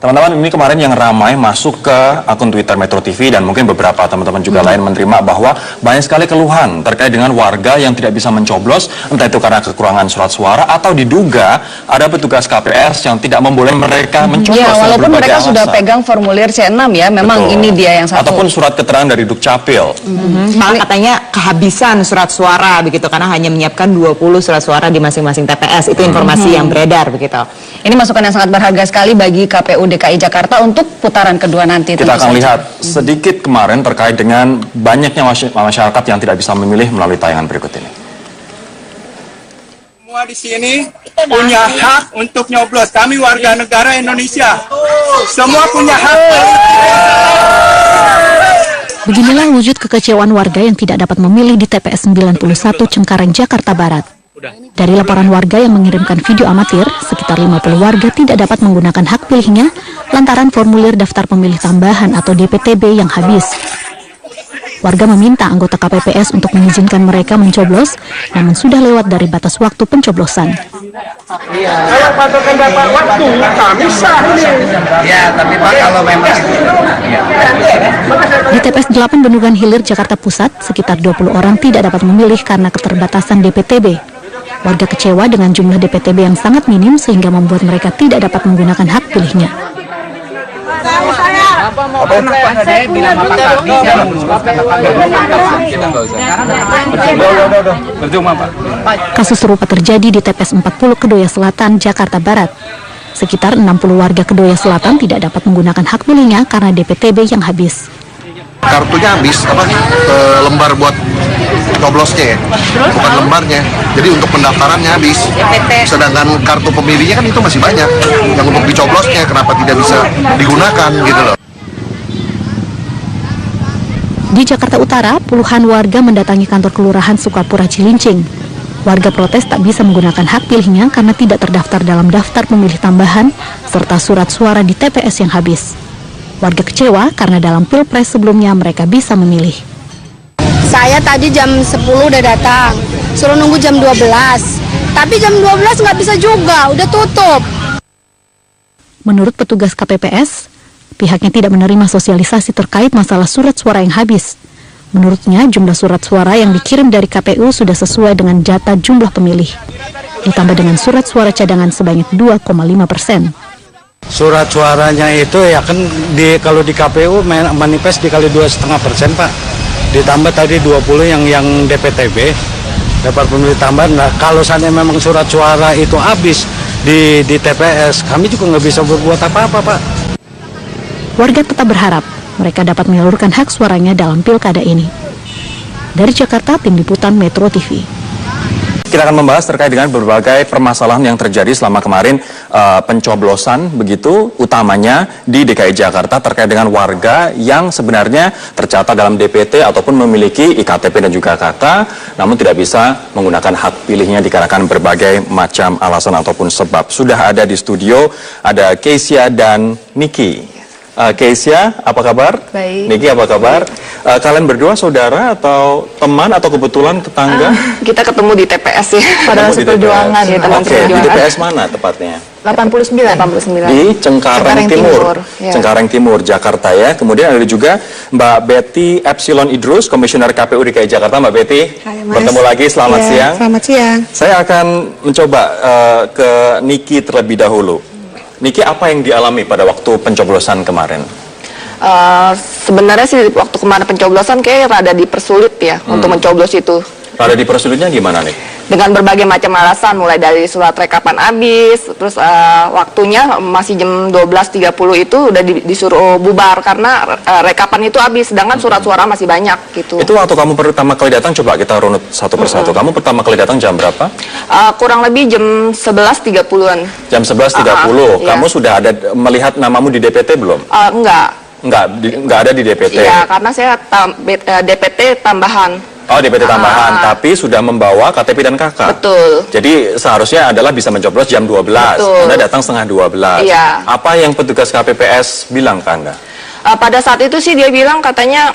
Teman-teman, ini kemarin yang ramai masuk ke akun Twitter Metro TV dan mungkin beberapa teman-teman juga lain menerima bahwa banyak sekali keluhan terkait dengan warga yang tidak bisa mencoblos, entah itu karena kekurangan surat suara atau diduga ada petugas KPS yang tidak memboleh mereka mencoblos. Ya, walaupun mereka sudah pegang formulir C6 ya, memang Betul. ini dia yang satu. Ataupun surat keterangan dari Dukcapil. Malah katanya kehabisan surat suara begitu karena hanya menyiapkan 20 surat suara di masing-masing TPS. Itu informasi yang beredar begitu. Ini masukan yang sangat berharga sekali bagi KPU DKI Jakarta untuk putaran kedua nanti. Kita akan lihat sedikit kemarin terkait dengan banyaknya masyarakat yang tidak bisa memilih melalui tayangan berikut ini. Semua di sini punya hak untuk nyoblos. Kami warga negara Indonesia. Semua punya hak. Beginilah wujud kekecewaan warga yang tidak dapat memilih di TPS 91 Cengkareng, Jakarta Barat. Dari laporan warga yang mengirimkan video amatir, sekitar 50 warga tidak dapat menggunakan hak pilihnya lantaran formulir daftar pemilih tambahan atau DPTB yang habis. Warga meminta anggota KPPS untuk mengizinkan mereka mencoblos, namun sudah lewat dari batas waktu pencoblosan. Kalau patokan dapat waktu, kami sah ini. Ya, tapi Pak kalau memang Di TPS 8 Bendungan Hilir, Jakarta Pusat, sekitar 20 orang tidak dapat memilih karena keterbatasan DPTB. Warga kecewa dengan jumlah DPTB yang sangat minim sehingga membuat mereka tidak dapat menggunakan hak pilihnya. Kasus serupa terjadi di TPS 40 Kedoya Selatan, Jakarta Barat. Sekitar 60 warga Kedoya Selatan tidak dapat menggunakan hak pilihnya karena DPTB yang habis. Kartunya habis, lembar buat coblosnya ya, bukan lembarnya. Jadi untuk pendaftarannya habis. Sedangkan kartu pemilihnya kan itu masih banyak. Yang untuk dicoblosnya kenapa tidak bisa digunakan gitu loh. Di Jakarta Utara, puluhan warga mendatangi kantor Kelurahan Sukapura Cilincing. Warga protes tak bisa menggunakan hak pilihnya karena tidak terdaftar dalam daftar pemilih tambahan serta surat suara di TPS yang habis. Warga kecewa karena dalam Pilpres sebelumnya mereka bisa memilih. Saya tadi jam 10 udah datang, suruh nunggu jam 12. Tapi jam 12 nggak bisa juga, udah tutup. Menurut petugas KPPS, pihaknya tidak menerima sosialisasi terkait masalah surat suara yang habis. Menurutnya, jumlah surat suara yang dikirim dari KPU sudah sesuai dengan jatah jumlah pemilih. Ditambah dengan surat suara cadangan sebanyak 2,5%. surat suaranya itu ya kan kalau di KPU manifest dikali 2,5% Pak. Ditambah tadi 20 yang DPTB, dapat pemilih tambahan. Nah, kalau seandainya memang surat suara itu habis di TPS, kami juga nggak bisa berbuat apa-apa Pak. Warga tetap berharap mereka dapat menyalurkan hak suaranya dalam pilkada ini. Dari Jakarta, Tim Liputan Metro TV. Kita akan membahas terkait dengan berbagai permasalahan yang terjadi selama kemarin pencoblosan begitu, utamanya di DKI Jakarta terkait dengan warga yang sebenarnya tercatat dalam DPT ataupun memiliki IKTP dan juga KK, namun tidak bisa menggunakan hak pilihnya dikarenakan berbagai macam alasan ataupun sebab. Sudah ada di studio, ada Keisha dan Niki. Keisha, apa kabar? Baik. Niki, apa kabar? Kalian berdua saudara atau teman atau kebetulan tetangga? Kita ketemu di TPS ya, pada seperjuangan ya, teman Oke, di TPS mana tepatnya? 89. Di Cengkareng Timur. Ya. Cengkareng Timur, Jakarta ya. Kemudian ada juga Mbak Betty Epsilon Idrus, Komisioner KPU DKI Jakarta. Mbak Betty, Hai, Mas. bertemu lagi, selamat siang. Selamat siang. Saya akan mencoba ke Niki terlebih dahulu. Niki, apa yang dialami pada waktu pencoblosan kemarin? Sebenarnya sih waktu kemarin pencoblosan kayak rada dipersulit ya untuk mencoblos itu. Rada dipersulitnya gimana nih? Dengan berbagai macam alasan, mulai dari surat rekapan habis, terus waktunya masih jam 12.30 itu udah disuruh bubar karena rekapan itu habis, sedangkan surat suara masih banyak gitu. Itu waktu kamu pertama kali datang, coba kita runut satu persatu. Kamu pertama kali datang jam berapa? Kurang lebih jam 11.30-an. Jam 11.30. Kamu iya. sudah ada melihat namamu di DPT belum? Enggak ada di DPT. Iya, karena saya DPT tambahan. Oh, DPT tambahan, tapi sudah membawa KTP dan KK. Betul. Jadi seharusnya adalah bisa mencoblos jam 12. Betul. Anda datang setengah 12. Iya. Apa yang petugas KPPS bilang ke Anda? Pada saat itu sih dia bilang katanya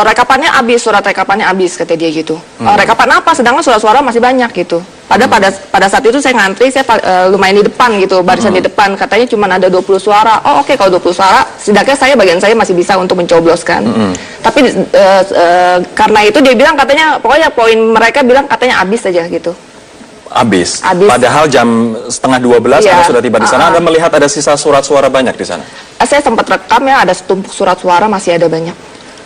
rekapannya habis, surat rekapannya habis, kata dia gitu. Rekapan apa? Sedangkan surat suara masih banyak gitu. Pada saat itu saya ngantri, saya lumayan di depan gitu, barisan di depan. Katanya cuma ada 20 suara. Oh oke, kalau 20 suara, setidaknya bagian saya masih bisa untuk mencobloskan. Tapi karena itu dia bilang katanya, pokoknya poin mereka bilang katanya habis aja gitu. Habis. Padahal jam setengah 12 Anda sudah tiba di sana. Anda melihat ada sisa surat suara banyak di sana. Saya sempat rekam ya, ada setumpuk surat suara masih ada banyak.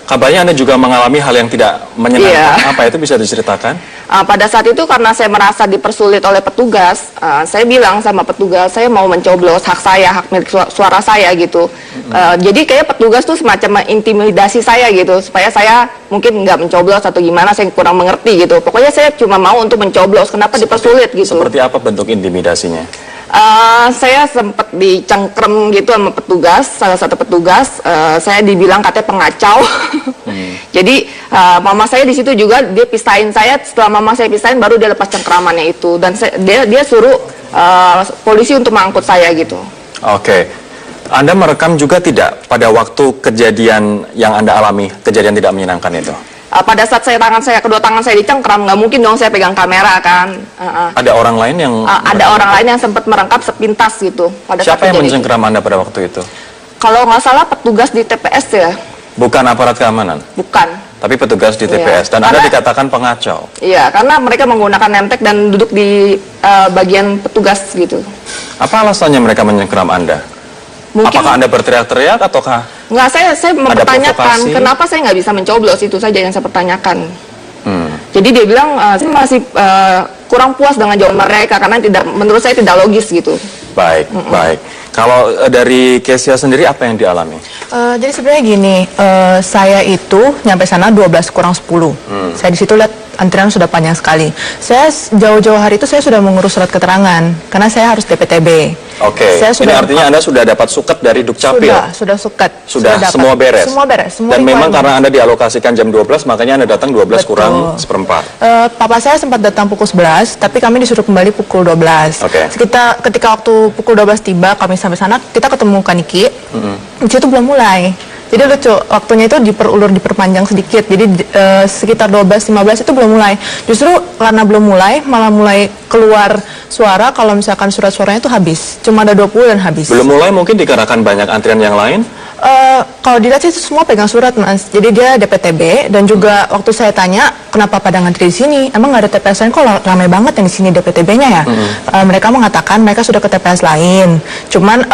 Kabarnya Anda juga mengalami hal yang tidak menyenangkan. Apa itu, bisa diceritakan? Pada saat itu karena saya merasa dipersulit oleh petugas, saya bilang sama petugas, saya mau mencoblos hak saya, hak milik suara saya gitu. Jadi kayak petugas tuh semacam mengintimidasi saya gitu, supaya saya mungkin nggak mencoblos atau gimana, saya kurang mengerti gitu. Pokoknya saya cuma mau untuk mencoblos, kenapa dipersulit gitu. Seperti apa bentuk intimidasinya? Saya sempat dicengkrem gitu sama petugas, salah satu petugas. Saya dibilang katanya pengacau. Jadi mama saya di situ juga, dia pisahin saya. Setelah mama saya pisahin, baru dia lepas cengkramannya itu. Dan dia suruh polisi untuk mengangkut saya gitu. Oke. Anda merekam juga tidak pada waktu kejadian yang Anda alami, kejadian tidak menyenangkan itu? Pada saat kedua tangan saya dicengkram, nggak mungkin dong saya pegang kamera kan. Ada orang lain yang ada orang lain yang sempat merangkap sepintas gitu. Siapa yang mencengkram Anda pada waktu itu? Kalau nggak salah petugas di TPS ya. Bukan aparat keamanan? Bukan. Tapi petugas di TPS. Dan Anda dikatakan pengacau? Iya, karena mereka menggunakan nemtek dan duduk di bagian petugas gitu. Apa alasannya mereka mencengkram Anda? Mungkin, apakah Anda berteriak-teriak ataukah? Nggak, saya mempertanyakan kenapa saya nggak bisa mencoblos, itu saja yang saya pertanyakan. Jadi dia bilang saya masih kurang puas dengan jawaban mereka karena menurut saya tidak logis gitu. Baik, baik. Kalau dari Kesia sendiri apa yang dialami? Jadi sebenarnya gini, saya itu nyampe sana 12 kurang 10. Saya di situ lihat antrian sudah panjang sekali. Saya jauh-jauh hari itu saya sudah mengurus surat keterangan karena saya harus DPTB. Oke. Ini artinya Anda sudah dapat suket dari Dukcapil. Sudah suket. Sudah semua beres. Semua beres. Dan memang karena Anda dialokasikan jam 12, makanya Anda datang 12 kurang seperempat. Papa saya sempat datang pukul 11, tapi kami disuruh kembali pukul 12. Ketika waktu pukul 12 tiba, kami sampai sana, kita ketemu Kaniki. Di situ belum mulai. Jadi lucu, waktunya itu diperpanjang sedikit. Jadi sekitar 12.15 itu belum mulai. Justru karena belum mulai, malah mulai keluar suara kalau misalkan surat suaranya itu habis. Cuma ada 20 dan habis. Belum mulai mungkin dikarenakan banyak antrian yang lain? Kalau dilihat sih semua pegang surat, Mas. Jadi dia DPTB dan juga waktu saya tanya kenapa pada ngantri di sini, emang nggak ada TPS lain, kok ramai banget yang di sini DPTB-nya ya? Mereka mengatakan mereka sudah ke TPS lain, cuman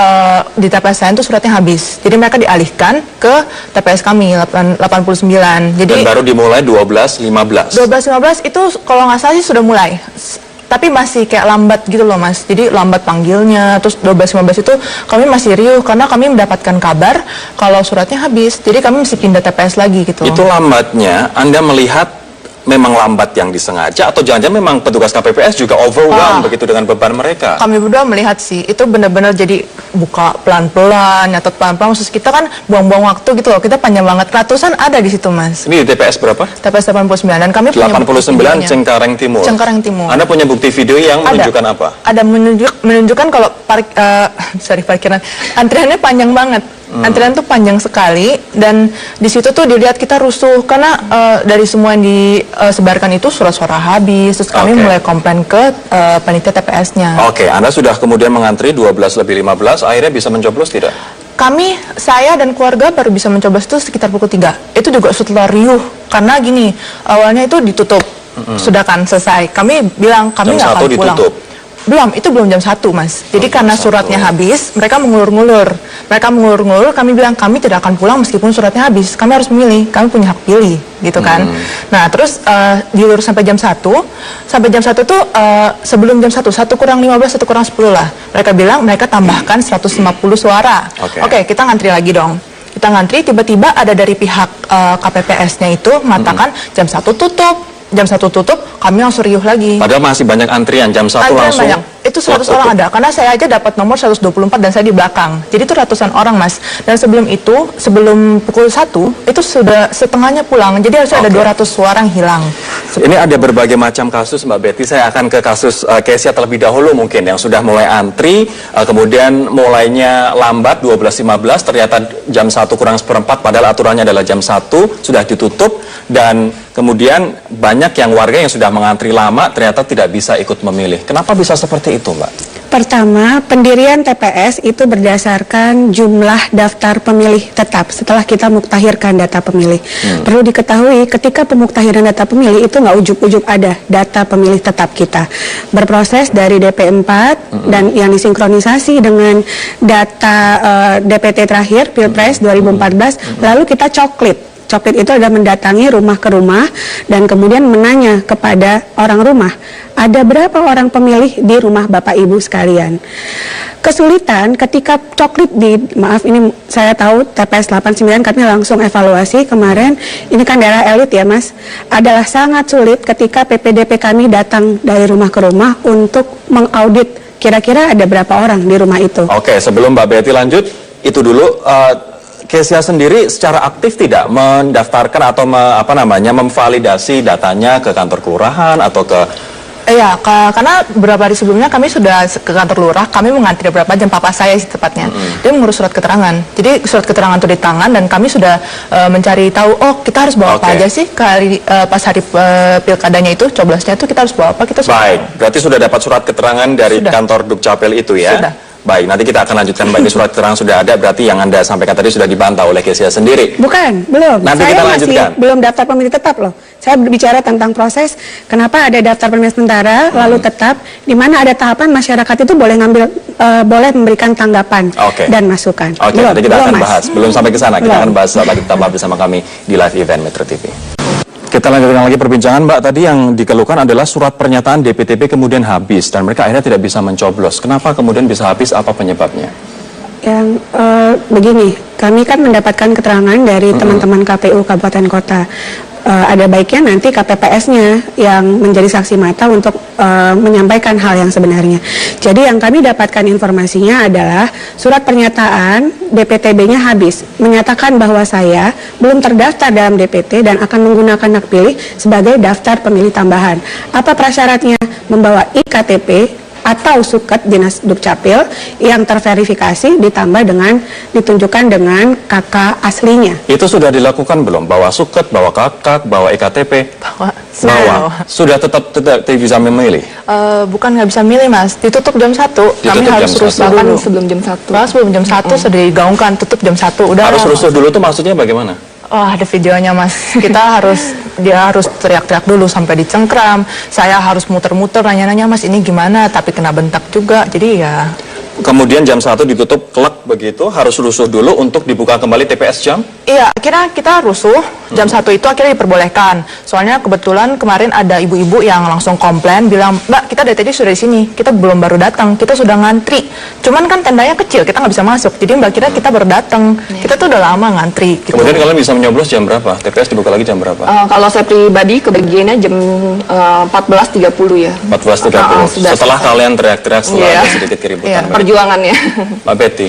di TPS lain tuh suratnya habis. Jadi mereka dialihkan ke TPS kami 89. Jadi dan baru dimulai 12.15. 12.15 itu kalau nggak salah sih sudah mulai. Tapi masih kayak lambat gitu loh, Mas. Jadi lambat panggilnya. Terus 12.15 itu kami masih riuh karena kami mendapatkan kabar kalau suratnya habis. Jadi kami mesti pindah TPS lagi gitu. Itu lambatnya Anda melihat memang lambat yang disengaja atau jangan-jangan memang petugas KPPS juga overwhelmed begitu dengan beban mereka? Kami berdua melihat sih, itu benar-benar jadi buka pelan-pelan, nyatet pelan-pelan. Maksud kita kan buang-buang waktu gitu loh. Kita panjang banget, ratusan ada di situ, Mas. Ini di TPS berapa? TPS 89 dan kami 89 Cengkareng Timur. Cengkareng Timur. Anda punya bukti video yang menunjukkan apa? Ada menunjukkan kalau parkiran antriannya panjang banget. Antrian tuh panjang sekali dan di situ tuh dilihat kita rusuh karena dari semua yang disebarkan itu surat suara habis. Terus kami mulai komplain ke panitia TPS-nya. Oke, Anda sudah kemudian mengantri 12:15, akhirnya bisa mencoblos tidak? Saya dan keluarga baru bisa mencoblos itu sekitar pukul 3. Itu juga setelah riuh karena gini, awalnya itu ditutup. Sudah kan selesai. Kami bilang kami nggak akan pulang. Ditutup. Itu belum jam 1, Mas. Jadi karena suratnya habis, mereka mengulur-ngulur. Kami bilang kami tidak akan pulang meskipun suratnya habis. Kami harus memilih, kami punya hak pilih, gitu kan. Nah, terus diulur sampai jam 1. Sampai jam 1 tuh sebelum jam 1 kurang 15, 1 kurang 10 lah. Mereka bilang mereka tambahkan 150 suara. Oke, kita ngantri lagi dong. Kita ngantri, tiba-tiba ada dari pihak KPPS-nya itu mengatakan jam 1 tutup. Jam 1 tutup, kami langsung riuh lagi. Padahal masih banyak antrian, jam 1 langsung. Banyak. Itu 100 orang ada, karena saya aja dapat nomor 124 dan saya di belakang. Jadi itu ratusan orang, Mas. Dan sebelum itu, sebelum pukul 1, itu sudah setengahnya pulang. Jadi harusnya ada 200 orang hilang. Ini ada berbagai macam kasus, Mbak Betty. Saya akan ke kasus Kesia terlebih dahulu mungkin, yang sudah mulai antri, kemudian mulainya lambat 12.15, ternyata jam 1 kurang seperempat, padahal aturannya adalah jam 1, sudah ditutup, dan kemudian banyak yang warga yang sudah mengantri lama ternyata tidak bisa ikut memilih. Kenapa bisa seperti itu, Mbak? Pertama, pendirian TPS itu berdasarkan jumlah daftar pemilih tetap setelah kita muktahirkan data pemilih. Perlu diketahui ketika pemuktahiran data pemilih itu nggak ujuk-ujuk ada data pemilih tetap kita. Berproses dari DP4 dan yang disinkronisasi dengan data DPT terakhir Pilpres 2014, lalu kita coklit. Coklit itu adalah mendatangi rumah ke rumah dan kemudian menanya kepada orang rumah, ada berapa orang pemilih di rumah Bapak Ibu sekalian. Kesulitan ketika coklit maaf ini saya tahu TPS 89 kami langsung evaluasi kemarin, ini kan daerah elit ya Mas, adalah sangat sulit ketika PPDP kami datang dari rumah ke rumah untuk mengaudit kira-kira ada berapa orang di rumah itu. Oke, sebelum Mbak Betty lanjut, itu dulu Kezia sendiri secara aktif tidak mendaftarkan atau memvalidasi datanya ke kantor kelurahan atau ke... Iya, karena beberapa hari sebelumnya kami sudah ke kantor lurah, kami mengantri beberapa jam, papa saya sih tepatnya. Dia mengurus surat keterangan. Jadi surat keterangan itu di tangan dan kami sudah mencari tahu, oh kita harus bawa apa aja sih pas hari pilkadanya itu, coblosnya itu kita harus bawa apa, kita sudah. Baik, berarti sudah dapat surat keterangan dari kantor Dukcapil itu ya? Sudah. Baik, nanti kita akan lanjutkan. Mbak, ini surat keterangan sudah ada, berarti yang Anda sampaikan tadi sudah dibantah oleh Kezia sendiri. Bukan, belum. Nanti saya kita masih lanjutkan. belum daftar pemilih tetap loh. Saya berbicara tentang proses kenapa ada daftar pemilih sementara lalu tetap, di mana ada tahapan masyarakat itu boleh boleh memberikan tanggapan dan masukan. Oke, nanti kita akan bahas. Belum sampai ke sana, kita akan bahas lagi, tetaplah bersama kami di live event Metro TV. Kita lanjutkan lagi perbincangan, Mbak. Tadi yang dikeluhkan adalah surat pernyataan DPTB kemudian habis dan mereka akhirnya tidak bisa mencoblos. Kenapa kemudian bisa habis? Apa penyebabnya? Yang begini, kami kan mendapatkan keterangan dari teman-teman KPU Kabupaten Kota. Ada baiknya nanti KPPS-nya yang menjadi saksi mata untuk menyampaikan hal yang sebenarnya. Jadi yang kami dapatkan informasinya adalah surat pernyataan DPTB-nya habis, menyatakan bahwa saya belum terdaftar dalam DPT dan akan menggunakan hak pilih sebagai daftar pemilih tambahan. Apa prasyaratnya? Membawa IKTP atau suket Dinas Dukcapil yang terverifikasi ditambah dengan ditunjukkan dengan kakak aslinya. Itu sudah dilakukan belum? Bawa suket, bawa kakak, bawa EKTP? Bawa. Sudah tetap bisa memilih? Bukan nggak bisa milih Mas, ditutup jam 1. Kami harus rusuh dulu. Sebelum jam 1. Sebelum jam 1 sudah digaungkan, tutup jam 1. Udah. Harus rusuh dulu tuh maksudnya bagaimana? Oh, ada videonya Mas. Dia harus teriak-teriak dulu sampai dicengkram. Saya harus muter-muter nanya-nanya, Mas ini gimana? Tapi kena bentak juga. Jadi ya. Kemudian jam 1 ditutup, kelak begitu, harus rusuh dulu untuk dibuka kembali TPS jam? Iya, akhirnya kita rusuh, jam 1 itu akhirnya diperbolehkan. Soalnya kebetulan kemarin ada ibu-ibu yang langsung komplain, bilang, Mbak, kita dari tadi sudah di sini, kita belum baru datang, kita sudah ngantri. Cuman kan tendanya kecil, kita nggak bisa masuk, jadi Mbak kira kita baru datang. Kita tuh udah lama ngantri. Gitu. Kemudian kalian bisa menyoblos jam berapa? TPS dibuka lagi jam berapa? Kalau saya pribadi kebagiannya jam 14.30 ya. 14.30, setelah kalian teriak-teriak setelah ada sedikit keributan. Perjuangannya. Mbak Betty.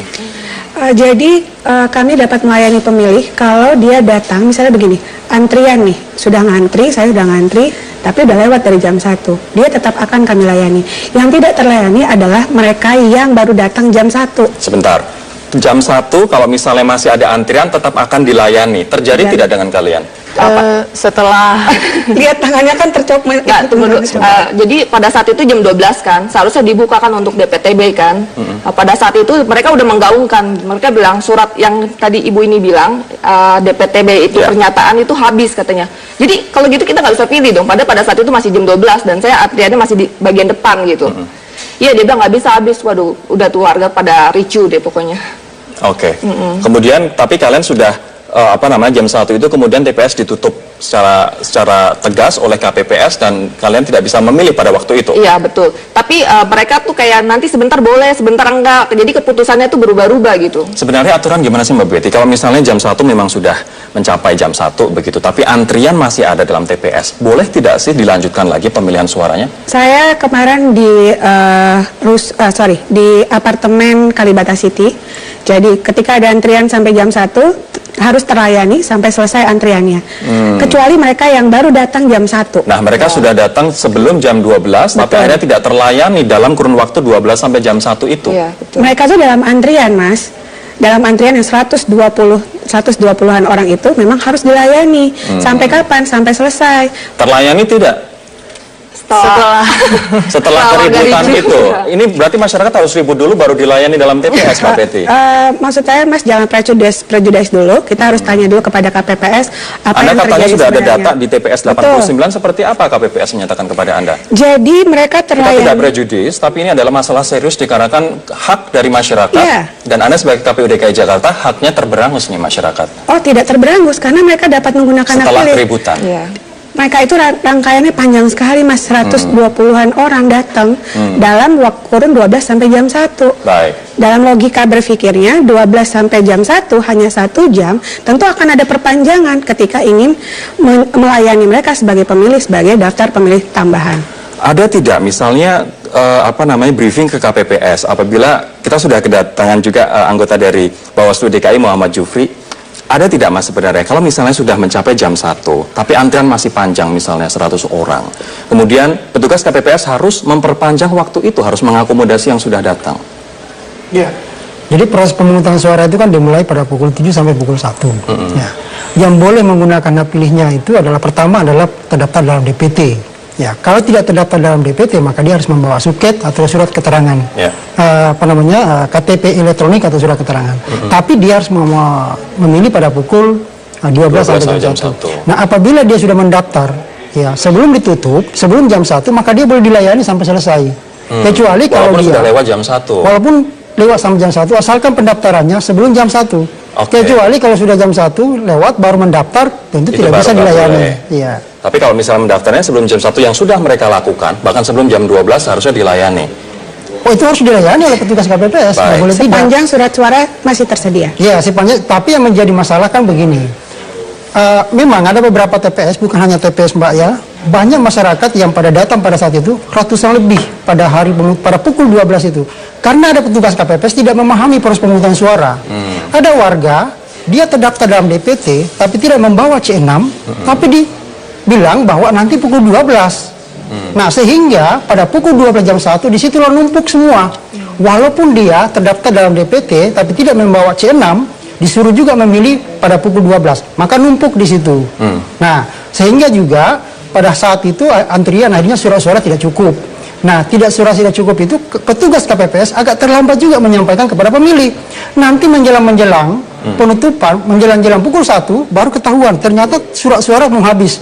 Jadi kami dapat melayani pemilih kalau dia datang, misalnya begini, antrian nih, sudah ngantri, saya sudah ngantri, tapi udah lewat dari jam 1, dia tetap akan kami layani. Yang tidak terlayani adalah mereka yang baru datang jam 1. Sebentar, jam 1 kalau misalnya masih ada antrian tetap akan dilayani, terjadi tidak dengan kalian? Setelah lihat tangannya kan tercopot. Jadi pada saat itu jam 12 kan, seharusnya dibukakan untuk DPTB kan. Pada saat itu mereka udah menggaungkan, mereka bilang surat yang tadi ibu ini bilang DPTB itu pernyataan itu habis katanya. Jadi kalau gitu kita nggak bisa pilih dong. Pada saat itu masih jam 12 dan saya antriannya masih di bagian depan gitu. Iya dia bilang nggak bisa habis. Waduh, udah tuh warga pada ricu deh pokoknya. Oke. Kemudian tapi kalian sudah jam 1 itu kemudian TPS ditutup secara tegas oleh KPPS dan kalian tidak bisa memilih pada waktu itu. Iya betul. Tapi mereka tuh kayak nanti sebentar boleh, sebentar enggak. Jadi keputusannya tuh berubah-ubah gitu. Sebenarnya aturan gimana sih Mbak Betty? Kalau misalnya jam 1 memang sudah mencapai jam 1 begitu, tapi antrian masih ada dalam TPS, boleh tidak sih dilanjutkan lagi pemilihan suaranya? Saya kemarin di apartemen Kalibata City. Jadi ketika ada antrian sampai jam 1 harus terlayani sampai selesai antriannya. Kecuali mereka yang baru datang jam 1. Nah, mereka sudah datang sebelum jam 12, tapi akhirnya tidak terlayani dalam kurun waktu 12 sampai jam 1 itu. Mereka tuh dalam antrian, Mas. Dalam antrian yang 120 120-an orang itu memang harus dilayani. Sampai kapan? Sampai selesai. Terlayani tidak? Setelah keributan itu, ini berarti masyarakat harus ribut dulu baru dilayani dalam TPS, Pak Betty? Maksud saya, Mas, jangan prejudice dulu. Kita harus tanya dulu kepada KPPS apa Anda yang katanya terjadi sudah ada sebenarnya. data di TPS 89, seperti apa KPPS menyatakan kepada Anda? Jadi mereka Kita terlayani. tidak prejudis, tapi ini adalah masalah serius dikarenakan hak dari masyarakat. Iya. Dan Anda sebagai KPU DKI Jakarta, haknya terberangus nih masyarakat. Oh, tidak terberangus karena mereka dapat menggunakan hak Setelah pilih. keributan. Mereka itu rangkaiannya panjang sekali, Mas. 120-an orang datang dalam kurun 12 sampai jam 1. Baik. Dalam logika berpikirnya 12 sampai jam 1 hanya 1 jam, tentu akan ada perpanjangan ketika ingin melayani mereka sebagai pemilih, sebagai daftar pemilih tambahan. Ada tidak misalnya briefing ke KPPS apabila kita sudah kedatangan juga anggota dari Bawaslu DKI Muhammad Jufri? Ada tidak, Mas, sebenarnya kalau misalnya sudah mencapai jam 1 tapi antrian masih panjang, misalnya 100 orang, kemudian petugas KPPS harus memperpanjang waktu itu, harus mengakomodasi yang sudah datang? Ya. Jadi proses pemungutan suara itu kan dimulai pada pukul 7 sampai pukul 1. Ya. Yang boleh menggunakan hak pilihnya itu adalah pertama adalah terdaftar dalam DPT. Ya, kalau tidak terdaftar dalam DPT maka dia harus membawa suket atau surat keterangan, KTP elektronik atau surat keterangan. Tapi dia harus memilih pada pukul 12 sampai jam 1. Nah, apabila dia sudah mendaftar, ya sebelum ditutup, sebelum jam 1 maka dia boleh dilayani sampai selesai. Kecuali kalau walaupun dia sudah lewat jam 1. Walaupun lewat sampai jam 1, asalkan pendaftarannya sebelum jam 1. Kecuali kalau sudah jam 1 lewat baru mendaftar, tentu Itu tidak bisa baru dilayani. Iya. Tapi kalau misalnya mendaftarnya sebelum jam 1 yang sudah mereka lakukan, bahkan sebelum jam 12 harusnya dilayani. Oh, itu harus dilayani oleh petugas KPPS, nggak boleh tidak. Sepanjang surat suara masih tersedia. Iya, sepanjang. Tapi yang menjadi masalah kan begini. Memang ada beberapa TPS, bukan hanya TPS Mbak ya, banyak masyarakat yang pada datang pada saat itu ratusan lebih pada pukul 12 itu. Karena ada petugas KPPS tidak memahami proses pemungutan suara. Ada warga, dia terdaftar dalam DPT, tapi tidak membawa C6, tapi dibilang bahwa nanti pukul 12. Nah, sehingga pada pukul 12 jam 1 disitulah numpuk semua. Walaupun dia terdaftar dalam DPT, tapi tidak membawa C6, disuruh juga memilih pada pukul 12. Maka numpuk di situ. Nah, sehingga juga pada saat itu antrian akhirnya surat-suara tidak cukup. Nah, surat tidak cukup itu petugas KPPS agak terlambat juga menyampaikan kepada pemilih. Nanti menjelang penutupan, menjelang pukul 1 baru ketahuan ternyata surat suara mau habis.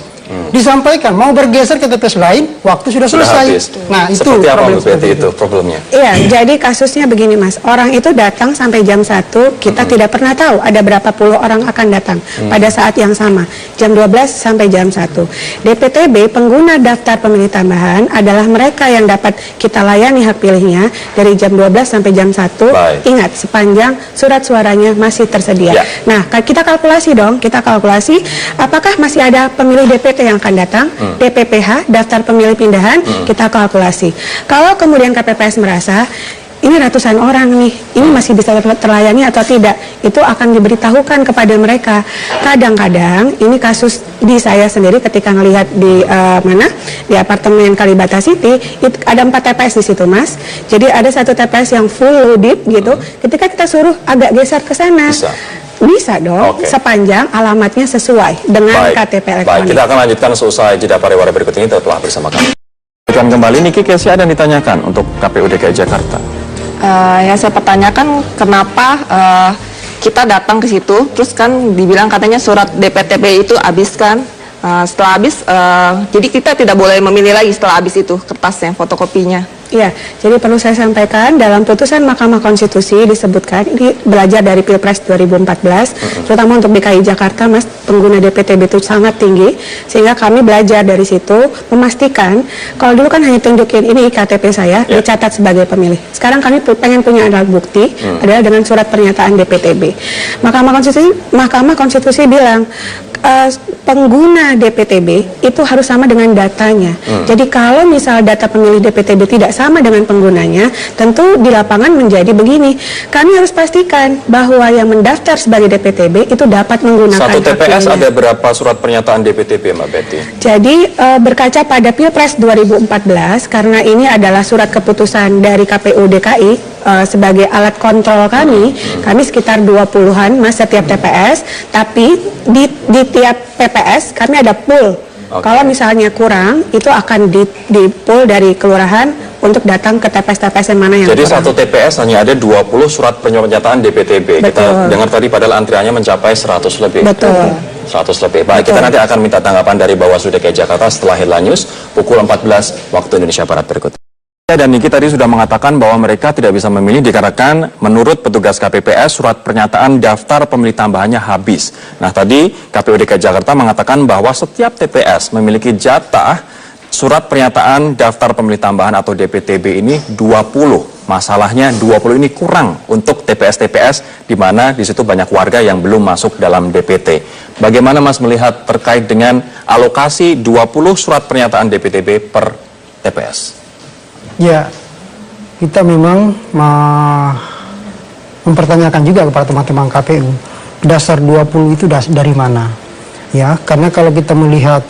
Disampaikan mau bergeser ke TPS lain, waktu sudah selesai. Nah, itu seperti apa problem itu problemnya? Iya, jadi kasusnya begini, Mas. Orang itu datang sampai jam 1, kita tidak pernah tahu ada berapa puluh orang akan datang pada saat yang sama. Jam 12 sampai jam 1. DPTB, pengguna daftar pemilih tambahan, adalah mereka yang dapat kita layani hak pilihnya dari jam 12 sampai jam 1. Ingat, sepanjang surat suaranya masih tersedia. Nah, kita kalkulasi dong, apakah masih ada pemilih DPT yang akan datang, DPPH, daftar pemilih pindahan, kita kalkulasi. Kalau kemudian KPPS merasa ini ratusan orang nih, ini masih bisa terlayani atau tidak, itu akan diberitahukan kepada mereka. Kadang-kadang ini kasus di saya sendiri ketika ngelihat di di apartemen Kalibata City, itu ada 4 TPS di situ, Mas. Jadi ada satu TPS yang full loaded gitu. Ketika kita suruh agak geser ke sana, bisa dong, sepanjang alamatnya sesuai dengan KTP elektronik. Baik, kita akan lanjutkan seusai jeda pariwara berikut ini, tetaplah bersama kami. Lanjutkan kembali, Niki Kesi, ada yang ditanyakan untuk KPU DKI Jakarta. Yang saya pertanyakan kenapa kita datang ke situ, terus kan dibilang katanya surat DPTB itu habis kan, setelah habis, jadi kita tidak boleh memilih lagi setelah habis itu kertasnya, fotokopinya. Iya, jadi perlu saya sampaikan dalam putusan Mahkamah Konstitusi disebutkan, ini belajar dari Pilpres 2014, terutama untuk DKI Jakarta, Mas, pengguna DPTB itu sangat tinggi, sehingga kami belajar dari situ memastikan, kalau dulu kan hanya tunjukin ini KTP saya, dicatat sebagai pemilih. Sekarang kami pengen punya alat bukti, adalah dengan surat pernyataan DPTB. Mahkamah Konstitusi bilang, pengguna DPTB itu harus sama dengan datanya. Jadi kalau misal data pemilih DPTB tidak sama dengan penggunanya, tentu di lapangan menjadi begini. Kami harus pastikan bahwa yang mendaftar sebagai DPTB itu dapat menggunakan satu TPS haknya. ada berapa surat pernyataan DPTB, Mbak Betty? Jadi berkaca pada Pilpres 2014, karena ini adalah surat keputusan dari KPU DKI, sebagai alat kontrol kami sekitar 20-an Mas setiap TPS, tapi di tiap TPS kami ada pool. Kalau misalnya kurang, itu akan di pool dari kelurahan untuk datang ke TPS-TPS yang mana yang Jadi kurang. satu TPS hanya ada 20 surat pernyataan DPTB. Betul. Kita dengar tadi padahal antriannya mencapai 100 lebih. Betul. 100 lebih. Baik, kita nanti akan minta tanggapan dari Bawaslu DKI Jakarta setelah Headline News pukul 14 waktu Indonesia Barat berikut. Dan Niki tadi sudah mengatakan bahwa mereka tidak bisa memilih dikarenakan menurut petugas KPPS surat pernyataan daftar pemilih tambahannya habis. Nah tadi KPU DKI Jakarta mengatakan bahwa setiap TPS memiliki jatah surat pernyataan daftar pemilih tambahan atau DPTB ini 20. Masalahnya 20 ini kurang untuk TPS-TPS di mana di situ banyak warga yang belum masuk dalam DPT. Bagaimana Mas melihat terkait dengan alokasi 20 surat pernyataan DPTB per TPS? Ya, kita memang mempertanyakan juga kepada teman-teman KPU, dasar 20 itu dari mana? Ya, karena kalau kita melihat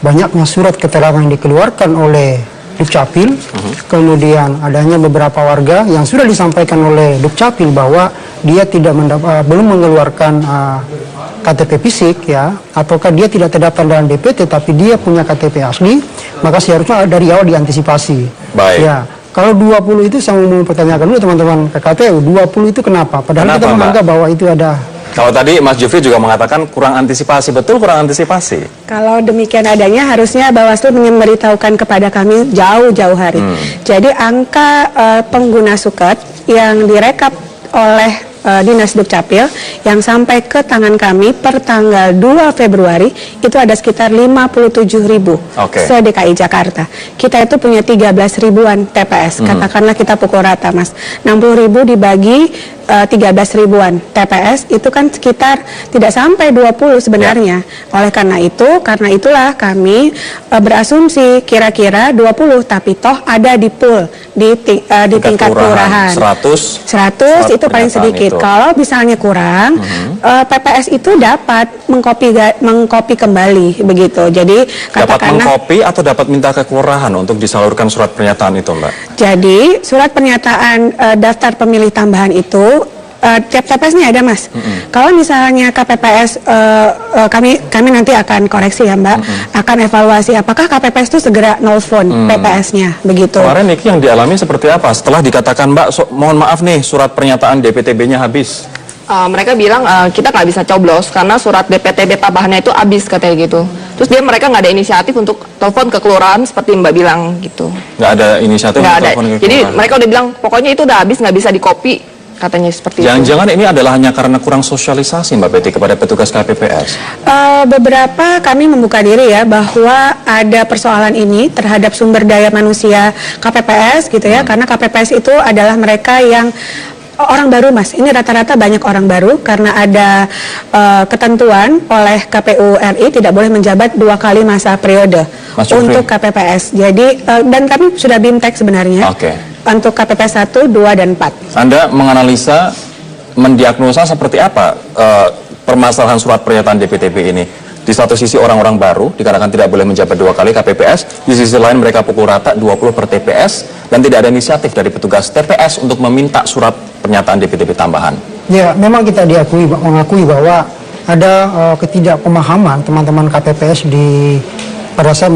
banyaknya surat keterangan yang dikeluarkan oleh Dukcapil, kemudian adanya beberapa warga yang sudah disampaikan oleh Dukcapil bahwa dia belum mengeluarkan KTP fisik, ya, ataukah dia tidak terdaftar dalam DPT tapi dia punya KTP asli, maka seharusnya dari awal diantisipasi. Baik. Ya, kalau 20 itu saya mau mempertanyakan dulu teman-teman KPU, 20 itu kenapa? Padahal kita menganggap bahwa itu ada. Kalau tadi Mas Jufri juga mengatakan kurang antisipasi, betul kurang antisipasi? Kalau demikian adanya, harusnya Bawaslu memberitahukan kepada kami jauh-jauh hari. Jadi angka pengguna suket yang direkap oleh Dinas Dukcapil yang sampai ke tangan kami per tanggal 2 Februari itu ada sekitar 57.000 se-DKI Jakarta. Kita itu punya 13 ribuan TPS, katakanlah kita pukul rata Mas, 60.000 dibagi 13 ribuan TPS itu kan sekitar tidak sampai 20 sebenarnya. Oleh karena itulah kami berasumsi kira-kira 20, tapi toh ada di pool di tingkat kelurahan. 100 itu paling sedikit. Kalau misalnya kurang, PPS itu dapat mengkopi kembali begitu. Jadi dapat mengkopi atau dapat minta ke kelurahan untuk disalurkan surat pernyataan itu, Mbak? Jadi surat pernyataan daftar pemilih tambahan itu tiap TPS ini ada Mas. Kalau misalnya KPPS kami nanti akan koreksi ya Mbak, akan evaluasi apakah KPPS itu segera nelfon PPS-nya begitu. Kemarin Niki yang dialami seperti apa? Setelah dikatakan Mbak, mohon maaf nih surat pernyataan DPTB-nya habis. Mereka bilang kita nggak bisa coblos karena surat DPTB tambahannya itu habis katanya gitu. Terus mereka nggak ada inisiatif untuk telepon ke kelurahan seperti Mbak bilang gitu. Nggak ada inisiatif untuk telepon ke kelurahan. Jadi mereka udah bilang pokoknya itu udah habis, nggak bisa dikopi. Katanya seperti itu. Jangan-jangan ini adalah hanya karena kurang sosialisasi Mbak Betty kepada petugas KPPS? Beberapa kami membuka diri ya bahwa ada persoalan ini terhadap sumber daya manusia KPPS gitu ya, karena KPPS itu adalah mereka yang orang baru Mas, ini rata-rata banyak orang baru karena ada ketentuan oleh KPU RI tidak boleh menjabat 2 kali masa periode untuk KPPS. Jadi dan kami sudah BIMTEK sebenarnya. Untuk KPPS 1, 2, dan 4. Anda menganalisa, mendiagnosa seperti apa permasalahan surat pernyataan DPTB ini? Di satu sisi orang-orang baru dikarenakan tidak boleh menjabat 2 kali KPPS, di sisi lain mereka pukul rata 20 per TPS dan tidak ada inisiatif dari petugas TPS untuk meminta surat pernyataan DPTB tambahan. Ya, memang kita mengakui bahwa ada ketidakpemahaman teman-teman KPPS pada saat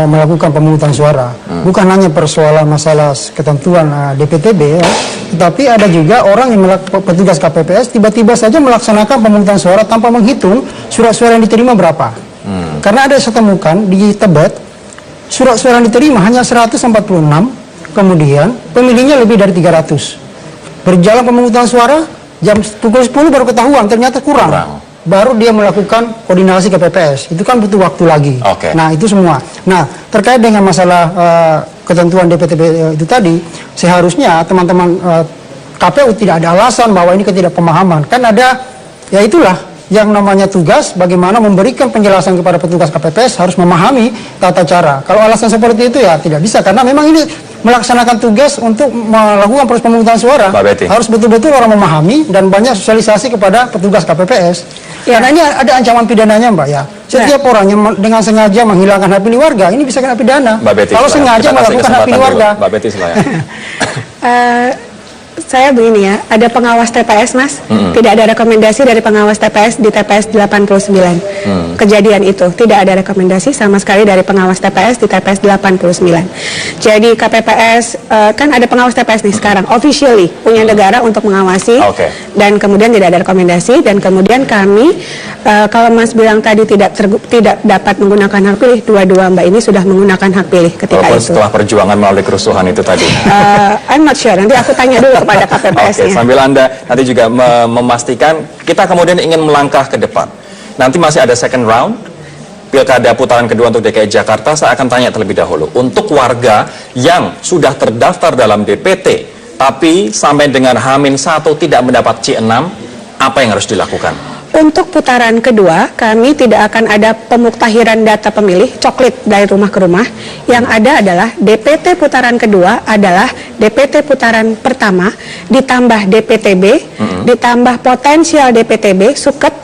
melakukan pemungutan suara. Bukan hanya persoalan masalah ketentuan DPTB, ya, tetapi ada juga orang yang petugas KPPS tiba-tiba saja melaksanakan pemungutan suara tanpa menghitung surat suara yang diterima berapa. Karena ada saya temukan di Tebet, surat suara yang diterima hanya 146, kemudian pemilihnya lebih dari 300. Berjalan pemungutan suara, jam pukul 10 baru ketahuan, ternyata kurang. Baru dia melakukan koordinasi ke PPS, itu kan butuh waktu lagi. Nah itu semua. Nah terkait dengan masalah ketentuan DPTB itu tadi, seharusnya teman-teman KPU tidak ada alasan bahwa ini ketidakpemahaman. Kan ada, ya itulah yang namanya tugas, bagaimana memberikan penjelasan kepada petugas KPPS harus memahami tata cara. Kalau alasan seperti itu ya tidak bisa, karena memang ini melaksanakan tugas untuk melakukan proses pemungutan suara. Harus betul-betul orang memahami dan banyak sosialisasi kepada petugas KPPS. Karena ini ada ancaman pidananya Mbak ya. Setiap orang yang dengan sengaja menghilangkan hak pilih warga ini bisa kena pidana. Kalau sengaja melakukan hak pilih warga. Mbak Betty silakan. saya begini ya, ada pengawas TPS Mas, tidak ada rekomendasi dari pengawas TPS di TPS 89. Kejadian itu, tidak ada rekomendasi sama sekali dari pengawas TPS di TPS 89. Jadi KPPS, kan ada pengawas TPS nih sekarang, officially punya negara untuk mengawasi, dan kemudian tidak ada rekomendasi, dan kemudian kami, kalau Mas bilang tadi tidak dapat menggunakan hak pilih, dua-dua Mbak ini sudah menggunakan hak pilih ketika itu. Setelah perjuangan melalui kerusuhan itu tadi. I'm not sure, nanti aku tanya dulu kepada KPPS-nya. Sambil Anda nanti juga memastikan, kita kemudian ingin melangkah ke depan. Nanti masih ada second round, Pilkada putaran kedua untuk DKI Jakarta. Saya akan tanya terlebih dahulu, untuk warga yang sudah terdaftar dalam DPT, tapi sampai dengan H-1 tidak mendapat C6, apa yang harus dilakukan? Untuk putaran kedua, kami tidak akan ada pemuktahiran data pemilih coklit dari rumah ke rumah. Yang ada adalah DPT putaran kedua adalah DPT putaran pertama, ditambah DPTB, ditambah potensial DPTB, suket,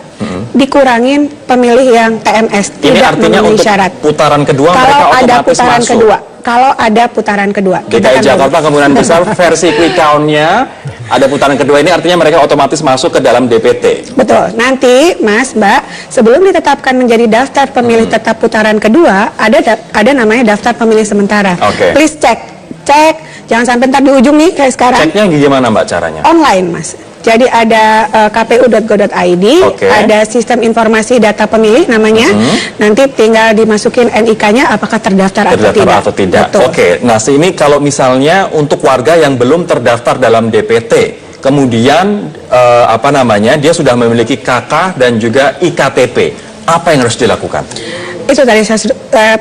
dikurangin pemilih yang TMS, Ini tidak artinya memenuhi untuk syarat. putaran kedua Kalau mereka ada otomatis putaran masuk. kedua, kalau ada putaran kedua. DKI Jakarta kemungkinan besar versi quick count-nya ada putaran kedua, ini artinya mereka otomatis masuk ke dalam DPT. Betul. Nanti Mas, Mbak, sebelum ditetapkan menjadi daftar pemilih tetap putaran kedua, ada namanya daftar pemilih sementara. Please cek, jangan sampai ntar di ujung nih kayak sekarang. Ceknya gimana Mbak caranya? Online Mas. Jadi ada kpu.go.id, ada sistem informasi data pemilih namanya. Nanti tinggal dimasukin NIK-nya apakah terdaftar atau tidak. Oke, nah ini kalau misalnya untuk warga yang belum terdaftar dalam DPT, kemudian dia sudah memiliki KK dan juga IKTP, apa yang harus dilakukan? Itu tadi saya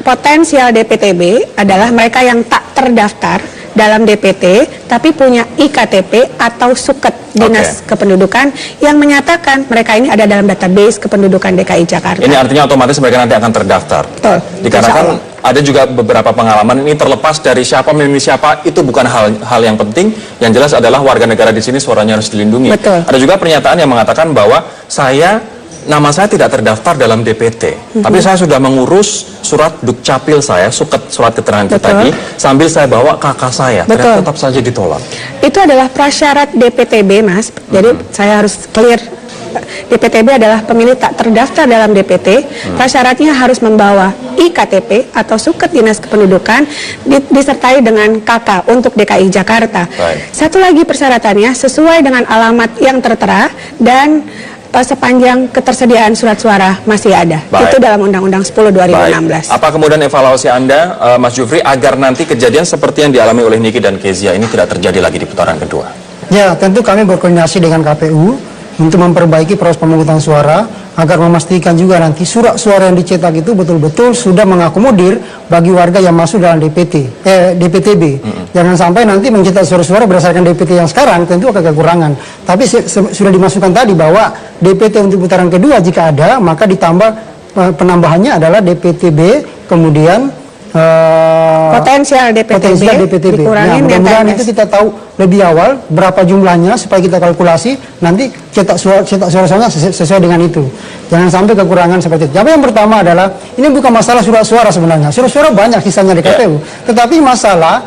potensial DPTB adalah mereka yang tak terdaftar dalam DPT tapi punya IKTP atau suket Dinas Kependudukan yang menyatakan mereka ini ada dalam database kependudukan DKI Jakarta. Ini artinya otomatis mereka nanti akan terdaftar. Betul. Dikarenakan ada juga beberapa pengalaman, ini terlepas dari siapa memilih siapa, itu bukan hal yang penting. Yang jelas adalah warga negara di sini suaranya harus dilindungi. Betul. Ada juga pernyataan yang mengatakan bahwa nama saya tidak terdaftar dalam DPT, tapi saya sudah mengurus surat dukcapil saya, surat keterangan tadi, sambil saya bawa kakak saya, ternyata tetap saja ditolak. Itu adalah prasyarat DPTB, Mas. Jadi saya harus clear. DPTB adalah pemilih tak terdaftar dalam DPT. Prasyaratnya harus membawa IKTP atau suket Dinas Kependudukan disertai dengan KK untuk DKI Jakarta. Satu lagi persyaratannya sesuai dengan alamat yang tertera dan sepanjang ketersediaan surat suara masih ada. Itu dalam Undang-Undang 10 2016. Apa kemudian evaluasi Anda, Mas Jufri, agar nanti kejadian seperti yang dialami oleh Niki dan Kezia ini tidak terjadi lagi di putaran kedua? Ya, tentu kami berkoordinasi dengan KPU untuk memperbaiki proses pemungutan suara agar memastikan juga nanti surat suara yang dicetak itu betul-betul sudah mengakomodir bagi warga yang masuk dalam DPTB. Jangan sampai nanti mencetak suara-suara berdasarkan DPT yang sekarang tentu akan kekurangan. Tapi sudah dimasukkan tadi bahwa DPT untuk putaran kedua jika ada, maka ditambah penambahannya adalah DPTB, kemudian potensial DPTB. Nah, mudah-mudahan itu kita tahu lebih awal berapa jumlahnya supaya kita kalkulasi nanti cetak suara-suaranya sesuai dengan itu. Jangan sampai kekurangan seperti itu. Tapi yang pertama adalah ini bukan masalah surat suara sebenarnya. Surat suara banyak sisanya di KPU, tetapi masalah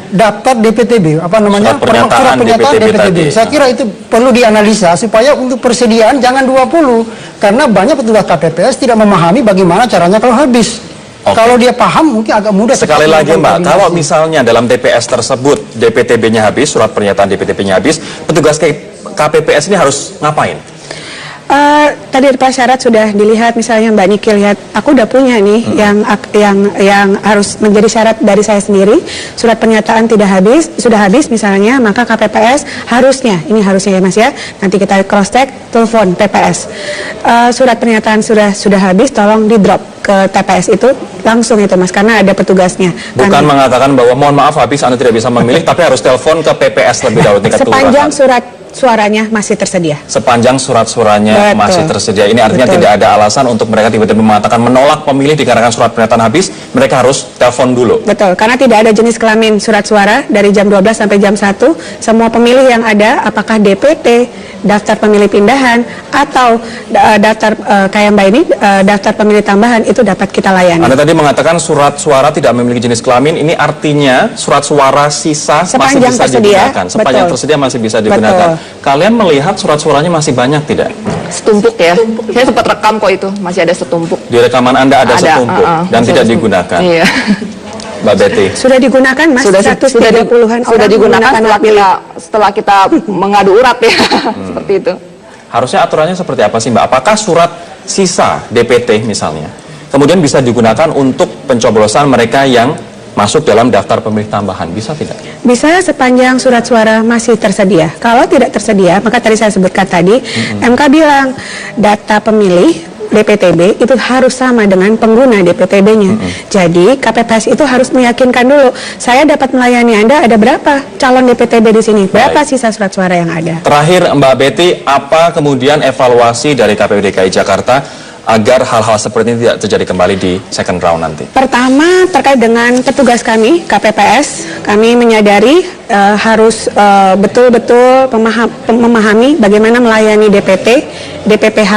daftar DPTB, surat pernyataan DPTB. Saya kira itu perlu dianalisa supaya untuk persediaan jangan 20, karena banyak petugas KPPS tidak memahami bagaimana caranya kalau habis. Kalau dia paham mungkin agak mudah. Sekali lagi Mbak, kalau misalnya dalam TPS tersebut DPTB-nya habis, surat pernyataan DPTB-nya habis, petugas KPPS ini harus ngapain? Tadi prasyarat sudah dilihat, misalnya Mbak Niki lihat, aku udah punya nih yang harus menjadi syarat dari saya sendiri. Surat pernyataan sudah habis misalnya, maka KPPS harusnya ya Mas ya. Nanti kita cross check, telepon PPS. Surat pernyataan sudah habis, tolong di drop ke TPS itu langsung itu Mas, karena ada petugasnya. Bukan mengatakan bahwa mohon maaf habis Anda tidak bisa memilih, tapi harus telepon ke PPS lebih dahulu. Sepanjang surat suaranya masih tersedia. Sepanjang surat suaranya masih tersedia. Ini artinya tidak ada alasan untuk mereka tiba-tiba mengatakan menolak pemilih dikarenakan surat pernyataan habis. Mereka harus telepon dulu. Betul, karena tidak ada jenis kelamin surat suara dari jam 12 sampai jam 1. Semua pemilih yang ada, apakah DPT, daftar pemilih pindahan atau daftar kayak Mbak ini, daftar pemilih tambahan itu dapat kita layani. Anda tadi mengatakan surat suara tidak memiliki jenis kelamin, ini artinya surat suara sisa masih bisa digunakan, sepanjang tersedia masih bisa digunakan. Kalian melihat surat suaranya masih banyak tidak? Setumpuk ya. Saya sempat rekam kok itu, masih ada setumpuk. Di rekaman Anda ada setumpuk dan tidak digunakan. Iya. Mbak Betty. Sudah digunakan, Mas. Sudah 130-an sudah digunakan setelah kita mengadu urat ya. Seperti itu. Harusnya aturannya seperti apa sih, Mbak? Apakah surat sisa DPT misalnya kemudian bisa digunakan untuk pencoblosan mereka yang masuk dalam daftar pemilih tambahan, bisa tidak? Bisa sepanjang surat suara masih tersedia. Kalau tidak tersedia, maka tadi saya sebutkan tadi, MK bilang data pemilih DPTB itu harus sama dengan pengguna DPTB-nya. Jadi KPPS itu harus meyakinkan dulu, saya dapat melayani Anda, ada berapa calon DPTB di sini, berapa sisa surat suara yang ada. Terakhir Mbak Betty, apa kemudian evaluasi dari KPU DKI Jakarta agar hal-hal seperti ini tidak terjadi kembali di second round nanti? Pertama, terkait dengan petugas kami, KPPS, kami menyadari harus betul-betul memahami bagaimana melayani DPT, DPPH,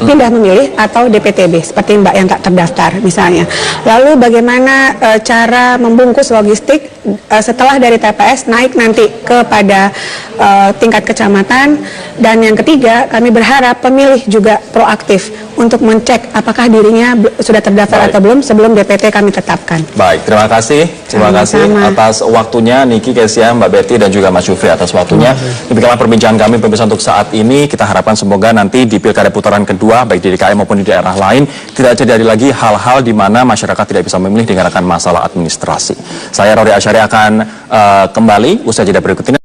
pindah memilih, atau DPTB, seperti Mbak yang tak terdaftar misalnya. Lalu bagaimana cara membungkus logistik setelah dari TPS naik nanti kepada tingkat kecamatan. Dan yang ketiga, kami berharap pemilih juga proaktif untuk mencek apakah dirinya sudah terdaftar atau belum sebelum DPT kami tetapkan. Baik, terima kasih. Terima kasih atas waktunya Niki, Kesia, Mbak Betty, dan juga Mas Syufri atas waktunya. Demikianlah perbincangan kami pemirsa untuk saat ini. Kita harapkan semoga nanti di pilkada putaran kedua, baik di DKI maupun di daerah lain, tidak terjadi lagi hal-hal di mana masyarakat tidak bisa memilih dikarenakan masalah administrasi. Saya Rory Asyari akan kembali usai jeda berikut ini.